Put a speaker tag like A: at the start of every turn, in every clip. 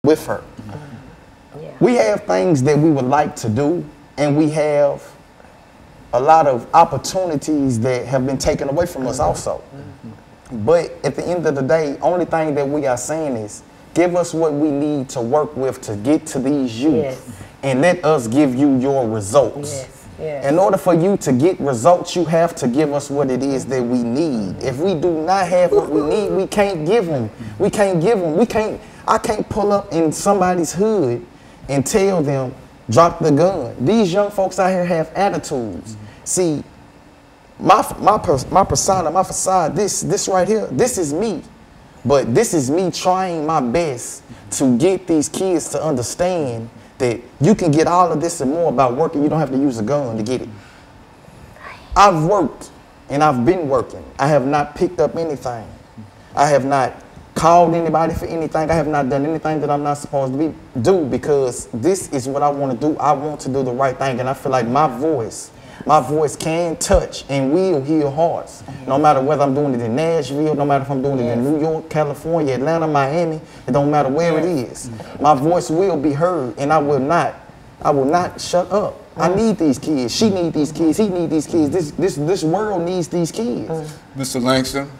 A: with her. Yeah. We have things that we would like to do, and we have a lot of opportunities that have been taken away from us also. But at the end of the day, only thing that we are saying is, give us what we need to work with to get to these youth, and let us give you your results. In order for you to get results, you have to give us what it is that we need. If we do not have what we need, we can't give them. We can't give them. I can't pull up in somebody's hood and tell them, drop the gun. These young folks out here have attitudes. See, my persona, my facade, this right here, this is me. But this is me trying my best to get these kids to understand that you can get all of this and more about working. You don't have to use a gun to get it. I've worked and I've been working. I have not picked up anything. I have not called anybody for anything. I have not done anything that I'm not supposed to do, because this is what I want to do. I want to do the right thing, and I feel like my voice can touch and will heal hearts. No matter whether I'm doing it in Nashville, no matter if I'm doing it in New York, California, Atlanta, Miami, it don't matter where it is. My voice will be heard, and I will not shut up. I need these kids. She needs these kids. He needs these kids. This world needs these kids.
B: Mr. Langston?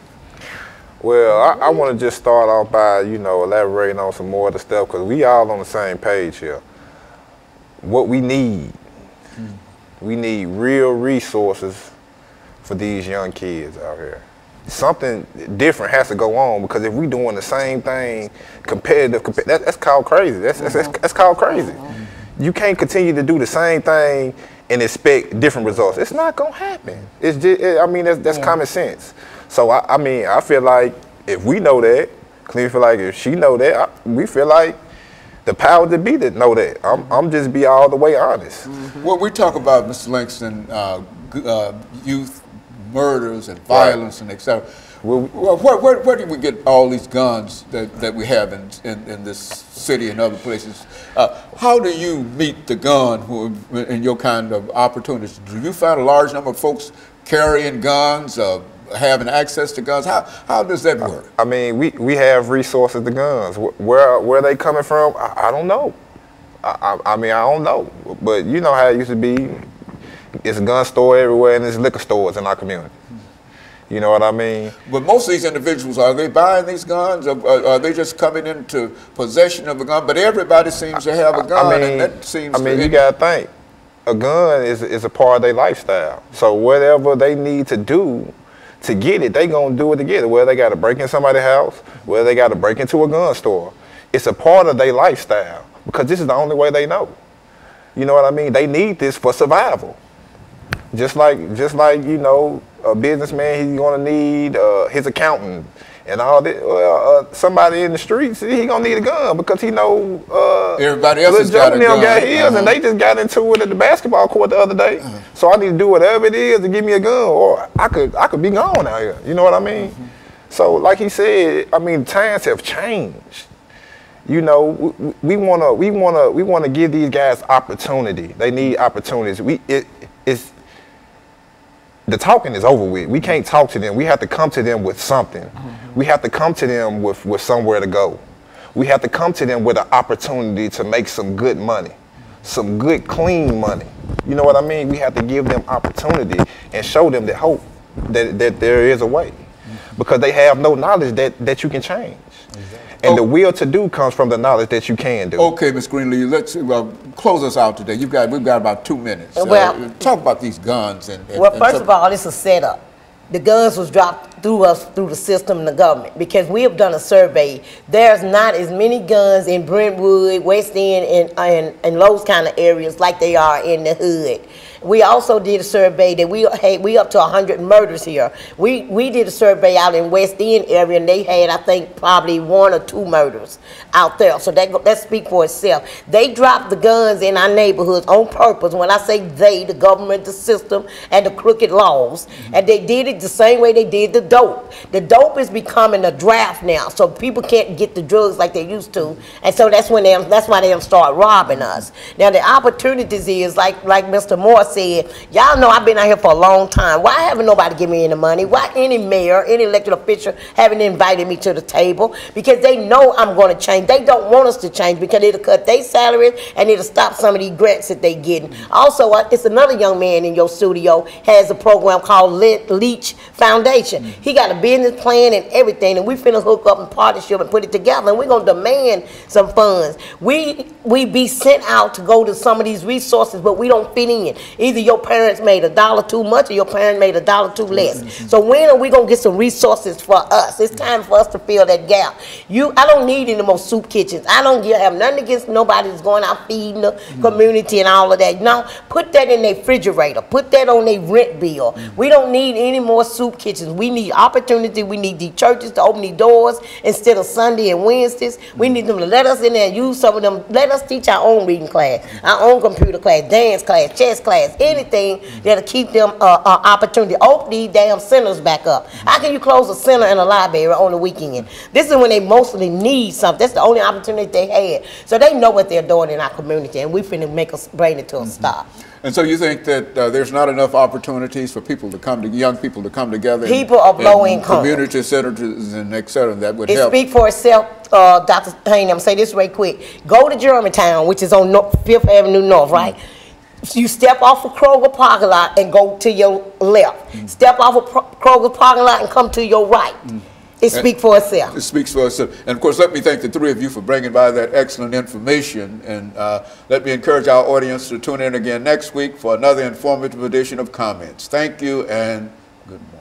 C: Well, I want to just start off by, elaborating on some more of the stuff, because we all on the same page here. What we need real resources for these young kids out here. Something different has to go on, because if we doing the same thing, competitive, that's called crazy. That's called crazy. You can't continue to do the same thing and expect different results. It's not gonna happen. It's just, that's common sense. So I feel like if we know that, Cleve feel like if she know that, we feel like the power to be that know that. I'm just be all the way honest.
B: Well, we talk about, Mr. Langston, youth murders and violence and et cetera. Well, where do we get all these guns that we have in this city and other places? How do you meet the gun in your kind of opportunities? Do you find a large number of folks carrying guns, having access to guns? How does that work? I mean,
C: we have resources to guns. Where are they coming from? I don't know. I don't know. But you know how it used to be. It's a gun store everywhere, and there's liquor stores in our community. You know what I mean?
B: But most of these individuals, are they buying these guns, or are they just coming into possession of a gun? But everybody seems to have a gun, and that seems
C: you got to think, a gun is a part of their lifestyle. So whatever they need to do to get it, they gonna do it to get it. Whether they gotta break in somebody's house, whether they gotta break into a gun store. It's a part of their lifestyle, because this is the only way they know. You know what I mean? They need this for survival. Just like a businessman, he's gonna need his accountant and all that. Well, somebody in the streets, he gonna need a gun, because he know
B: everybody else has got a gun.
C: His, and they just got into it at the basketball court the other day. So I need to do whatever it is to give me a gun, or I could be gone out here. You know what I mean? So like he said, times have changed. You know, we wanna give these guys opportunity. They need opportunities. The talking is over with. We can't talk to them. We have to come to them with something. We have to come to them with somewhere to go. We have to come to them with an opportunity to make some good money, some good, clean money. You know what I mean? We have to give them opportunity and show them that hope, that there is a way. Because they have no knowledge that you can change. And the will to do comes from the knowledge that you can do.
B: Okay, Ms. Greenlee, let's close us out today. We've got about 2 minutes.
D: Well,
B: talk about these guns.
D: Well, first of all, it's a setup. The guns was dropped through the system and the government, because we have done a survey. There's not as many guns in Brentwood, West End, and those kind of areas like they are in the hood. We also did a survey that we up to 100 murders here. We did a survey out in West End area, and they had, I think, probably 1 or 2 murders out there. So that speaks for itself. They dropped the guns in our neighborhoods on purpose. When I say they, the government, the system, and the crooked laws, and they did it the same way they did the dope. The dope is becoming a draft now, so people can't get the drugs like they used to, and so that's why they start robbing us. Now the opportunities is like Mr. Moore said, y'all know I've been out here for a long time. Why haven't nobody given me any money? Why any mayor, any elected official haven't invited me to the table? Because they know I'm going to change. They don't want us to change because it'll cut their salaries and it'll stop some of these grants that they getting. Also, it's another young man in your studio has a program called Leach Foundation. He got a business plan and everything, and we finna hook up in partnership and put it together, and we're gonna demand some funds. We be sent out to go to some of these resources, but we don't fit in. Either your parents made $1 too much or your parents made $1 too less. So when are we gonna get some resources for us? It's time for us to fill that gap. I don't need any more soup kitchens. I don't have nothing against nobody that's going out feeding the community and all of that. No, put that in their refrigerator. Put that on their rent bill. We don't need any more soup kitchens. We need opportunity. We need the churches to open the doors instead of Sunday and Wednesdays. We need them to let us in there and use some of them. Let us teach our own reading class, our own computer class, dance class, chess class, anything that'll keep them opportunity. Open these damn centers back up. How can you close a center and a library on the weekend? This is when they mostly need something. That's the only opportunity they had. So they know what they're doing in our community, and we finna bring it to a stop.
B: And so you think that there's not enough opportunities for people to come to, young people to come together?
D: People of low income.
B: Community centers and et cetera, that would
D: It
B: help.
D: speak for itself, Dr. Haney. I'm going to say this right quick. Go to Germantown, which is on 5th Avenue North, right? You step off of Kroger parking lot and go to your left. Step off of Kroger parking lot and come to your right. It speaks for itself. It
B: speaks for itself. And of course, let me thank the three of you for bringing by that excellent information. And let me encourage our audience to tune in again next week for another informative edition of Comments. Thank you and good morning.